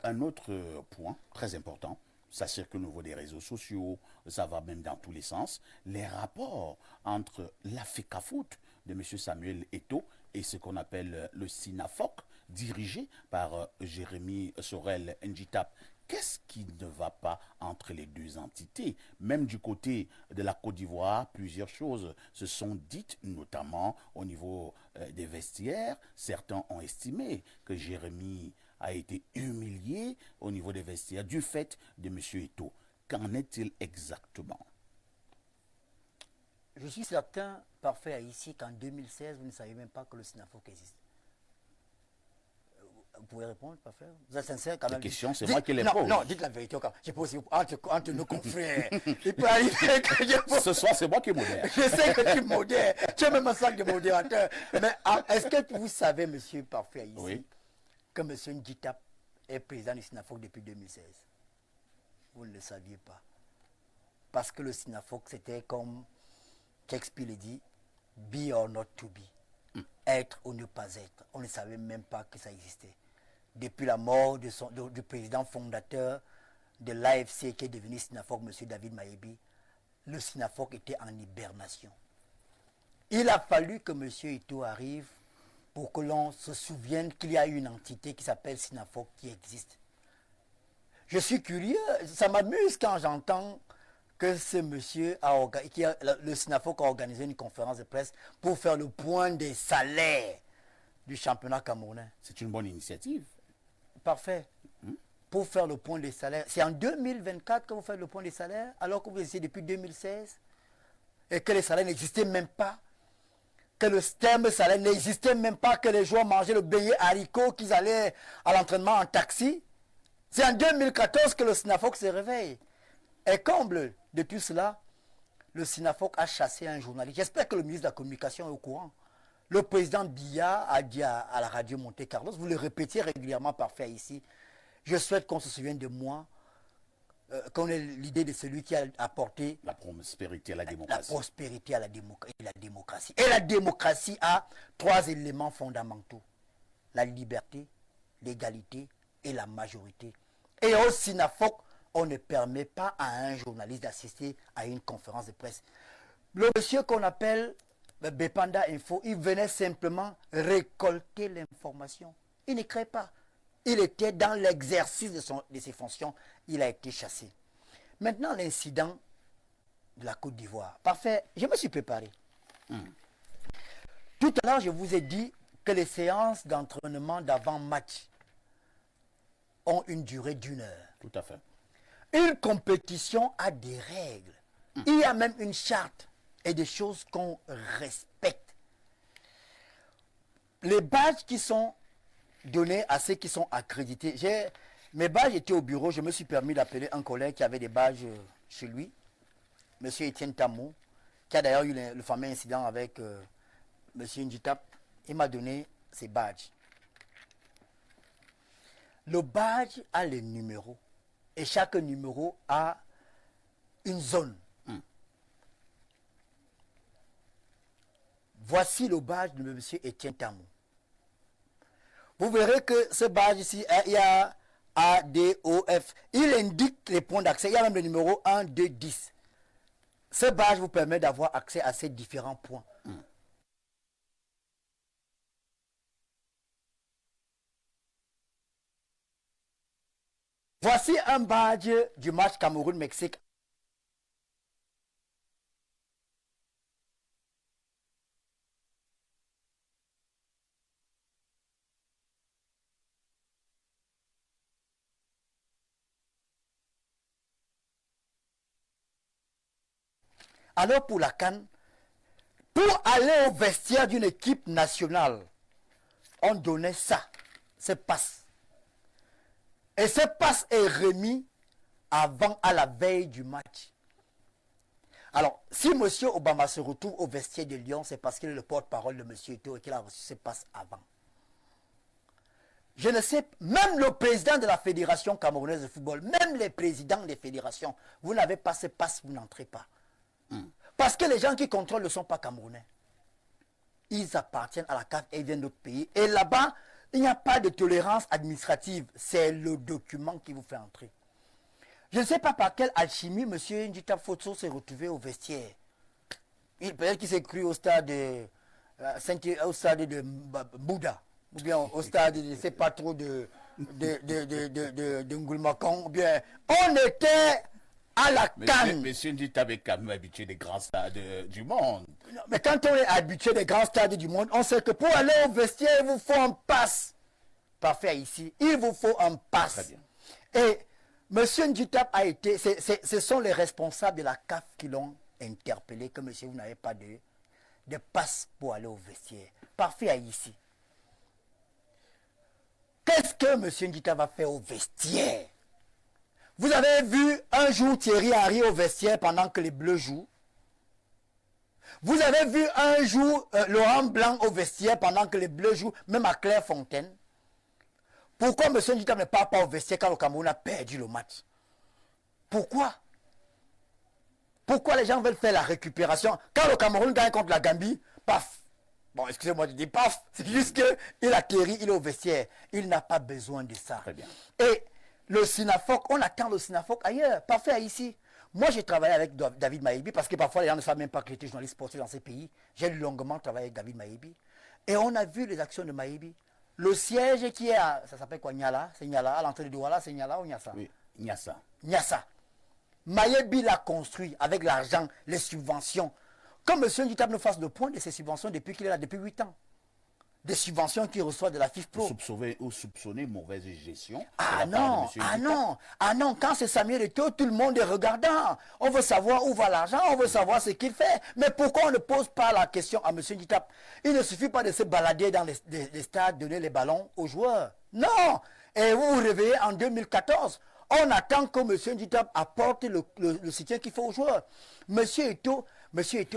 un autre point très important, ça circule au niveau des réseaux sociaux, ça va même dans tous les sens, les rapports entre la FECAFOOT de M. Samuel Eto'o et ce qu'on appelle le SINAFOC, dirigé par Jérémy Sorel Njitap. Qu'est-ce qui ne va pas entre les deux entités? Même du côté de la Côte d'Ivoire, plusieurs choses se sont dites, notamment au niveau des vestiaires. Certains ont estimé que Jérémy a été humilié au niveau des vestiaires du fait de M. Eto'o. Qu'en est-il exactement? Je suis certain, parfait ici, qu'en 2016, vous ne savez même pas que le SINAFOC existe. Vous pouvez répondre, parfait? Vous êtes sincère quand même? La question, c'est moi qui les pose. Non, dites la vérité. Je pose entre nos confrères. Il peut arriver que je pose. Ce soir, c'est moi qui modère. Je sais que tu modères. Tu es même un sac de modérateur. Mais est-ce que vous savez, monsieur parfait ici, Oui. que monsieur Njitap est président du SINAFOC depuis 2016? Vous ne le saviez pas. Parce que le SINAFOC, c'était comme Shakespeare le dit, be or not to be. Être ou ne pas être. On ne savait même pas que ça existait. Depuis la mort du président fondateur de l'AFC qui est devenu SINAFOC, M. David Mayebi, le SINAFOC était en hibernation. Il a fallu que M. Eto'o arrive pour que l'on se souvienne qu'il y a une entité qui s'appelle SINAFOC qui existe. Je suis curieux, ça m'amuse quand j'entends que ce monsieur, le SINAFOC a organisé une conférence de presse pour faire le point des salaires du championnat camerounais. C'est une bonne initiative. Parfait. Pour faire le point des salaires. C'est en 2024 que vous faites le point des salaires, alors que vous essayez depuis 2016, et que les salaires n'existaient même pas, que le terme salaire n'existait même pas, que les joueurs mangeaient le beignet haricot, qu'ils allaient à l'entraînement en taxi. C'est en 2014 que le SINAFOC se réveille. Et comble de tout cela, le SINAFOC a chassé un journaliste. J'espère que le ministre de la Communication est au courant. Le président Biya a dit à la radio Monte Carlo, vous le répétez régulièrement parfait ici, je souhaite qu'on se souvienne de moi, qu'on ait l'idée de celui qui a apporté la prospérité à la démocratie. La prospérité à la démocratie. Et la démocratie a 3 éléments fondamentaux. La liberté, l'égalité et la majorité. Et au SINAFOC, on ne permet pas à un journaliste d'assister à une conférence de presse. Le monsieur qu'on appelle Bepanda Info, il venait simplement récolter l'information. Il ne crée pas. Il était dans l'exercice de ses fonctions. Il a été chassé. Maintenant, l'incident de la Côte d'Ivoire. Parfait, je me suis préparé. Tout à l'heure, je vous ai dit que les séances d'entraînement d'avant-match ont une durée d'1 heure. Tout à fait. Une compétition a des règles. Il y a même une charte et des choses qu'on respecte. Les badges qui sont donnés à ceux qui sont accrédités. Mes badges étaient au bureau, je me suis permis d'appeler un collègue qui avait des badges chez lui, M. Etienne Tamou, qui a d'ailleurs eu le fameux incident avec M. Njitap. Il m'a donné ses badges. Le badge a les numéros. Et chaque numéro a une zone. Voici le badge de M. Etienne Tamou. Vous verrez que ce badge ici, il y a A, D, O, F. Il indique les points d'accès. Il y a même le numéro 1, 2, 10. Ce badge vous permet d'avoir accès à ces différents points. Voici un badge du match Cameroun-Mexique. Alors pour la CAN, pour aller au vestiaire d'une équipe nationale, on donnait ça, ce passe. Et ce passe est remis à la veille du match. Alors, si M. Obama se retrouve au vestiaire de Lyon, c'est parce qu'il est le porte-parole de M. Eto'o et qu'il a reçu ce passe avant. Je ne sais, même le président de la Fédération camerounaise de football, même les présidents des fédérations, vous n'avez pas ce passe, vous n'entrez pas. Parce que les gens qui contrôlent ne sont pas camerounais. Ils appartiennent à la CAF et viennent d'autres pays. Et là-bas, Il n'y a pas de tolérance administrative. C'est le document qui vous fait entrer. Je ne sais pas par quelle alchimie M. Ndjita Fotso s'est retrouvé au vestiaire. Peut-être qu'il s'est cru au stade de Bouddha, ou bien au stade de, je ne sais pas trop, de Ngulmakong, ou bien on était à la Cannes. Monsieur Ndjita avait quand même habitué des grands stades du monde. Mais quand on est habitué des grands stades du monde, on sait que pour aller au vestiaire, il vous faut un pass. Parfait ici, il vous faut un pass. Très bien. Et M. Ndjita a été, ce sont les responsables de la CAF qui l'ont interpellé que monsieur, vous n'avez pas de passe pour aller au vestiaire. Parfait ici. Qu'est-ce que M. Ndjita va faire au vestiaire? Vous avez vu un jour Thierry Henry au vestiaire pendant que les Bleus jouent? Vous avez vu un jour Laurent Blanc au vestiaire pendant que les Bleus jouent, même à Clairefontaine? Pourquoi M. Ndjita ne part pas au vestiaire quand le Cameroun a perdu le match? Pourquoi? Pourquoi les gens veulent faire la récupération? Quand le Cameroun gagne contre la Gambie, paf. Bon, excusez-moi de dire paf. C'est juste qu'il atterrit, il est au vestiaire. Il n'a pas besoin de ça. Très bien. Et le Sinafoc, on attend le Sinafoc ailleurs. Parfait ici. Moi, j'ai travaillé avec David Maïbi parce que parfois les gens ne savent même pas que j'étais journaliste sportif dans ces pays. J'ai longuement travaillé avec David Maïbi. Et on a vu les actions de Maïbi. Le siège qui est à, ça s'appelle quoi, Niala? C'est Niala, à l'entrée de Douala, c'est Niala ou Niassa? Oui, Niassa. Niassa. Maïbi l'a construit avec l'argent, les subventions. Comme M. Ndjita ne fasse le point de ces subventions depuis qu'il est là, depuis 8 ans. Des subventions qu'il reçoit de la FIFPro. Ou soupçonner mauvaise gestion. Ah non, ah non, quand c'est Samuel Eto'o, tout le monde est regardant. On veut savoir où va l'argent, on veut savoir ce qu'il fait. Mais pourquoi on ne pose pas la question à M. Ndjita? Il ne suffit pas de se balader dans les stades, donner les ballons aux joueurs. Non. Et vous vous réveillez en 2014. On attend que M. Ndjita apporte le soutien qu'il faut aux joueurs. M. Eto'o,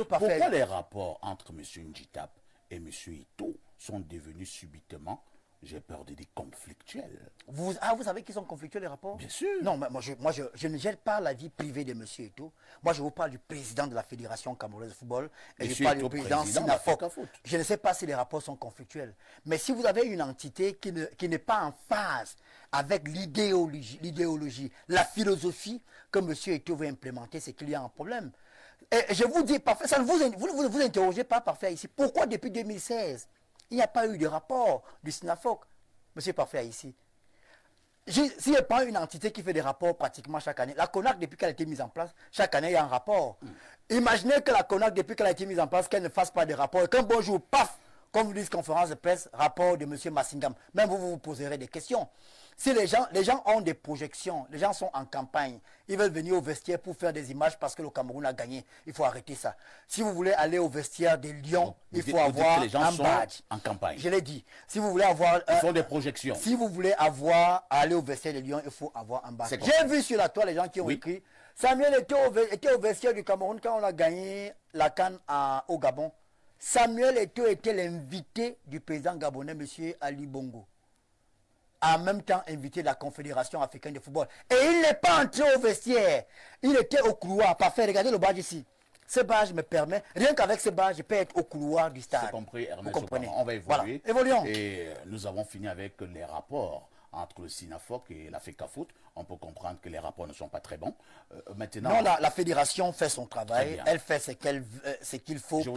parfait. Pourquoi les rapports entre M. Ndjita et M. Eto'o sont devenus subitement, j'ai peur de dire, conflictuels? Vous savez qu'ils sont conflictuels, les rapports? Bien sûr. Non, mais je ne gère pas la vie privée de M. Eto'o. Moi, je vous parle du président de la Fédération camerounaise de football. Et je parle du président Sinafoc. Je ne sais pas si les rapports sont conflictuels. Mais si vous avez une entité qui n'est pas en phase avec l'idéologie, la philosophie que M. Eto'o veut implémenter, c'est qu'il y a un problème. Et je vous dis, parfait, ça ne vous interrogez pas, parfait, ici. Pourquoi depuis 2016, il n'y a pas eu de rapport du Sinafoc, M. Parfait, ici? S'il n'y a pas une entité qui fait des rapports pratiquement chaque année, la CONAC, depuis qu'elle a été mise en place, chaque année, il y a un rapport. Imaginez que la CONAC, depuis qu'elle a été mise en place, qu'elle ne fasse pas de rapport. Et qu'un bon jour, paf, comme vous dites, conférence de presse, rapport de M. Massingam. Même vous poserez des questions. Si les gens ont des projections, les gens sont en campagne, ils veulent venir au vestiaire pour faire des images parce que le Cameroun a gagné. Il faut arrêter ça. Si vous voulez aller au vestiaire des Lions, il faut avoir un badge. En campagne. Je l'ai dit. Si vous voulez avoir... Ils font des projections. Si vous voulez aller au vestiaire des Lions, il faut avoir un badge. J'ai vu sur la toile les gens qui ont écrit Samuel était au vestiaire du Cameroun quand on a gagné la CAN au Gabon. Samuel Eto'o était l'invité du président gabonais, M. Ali Bongo. En même temps invité de la Confédération africaine de football. Et il n'est pas entré au vestiaire. Il était au couloir. Parfait, regardez le badge ici. Ce badge me permet, rien qu'avec ce badge, je peux être au couloir du stade. C'est compris, Ernest. Vous comprenez. On va évoluer. Voilà. Évoluons. Et nous avons fini avec les rapports entre le Sinafoc et la FECAFOOT. On peut comprendre que les rapports ne sont pas très bons. Maintenant... Non, la fédération fait son travail. Elle fait ce qu'il faut pour...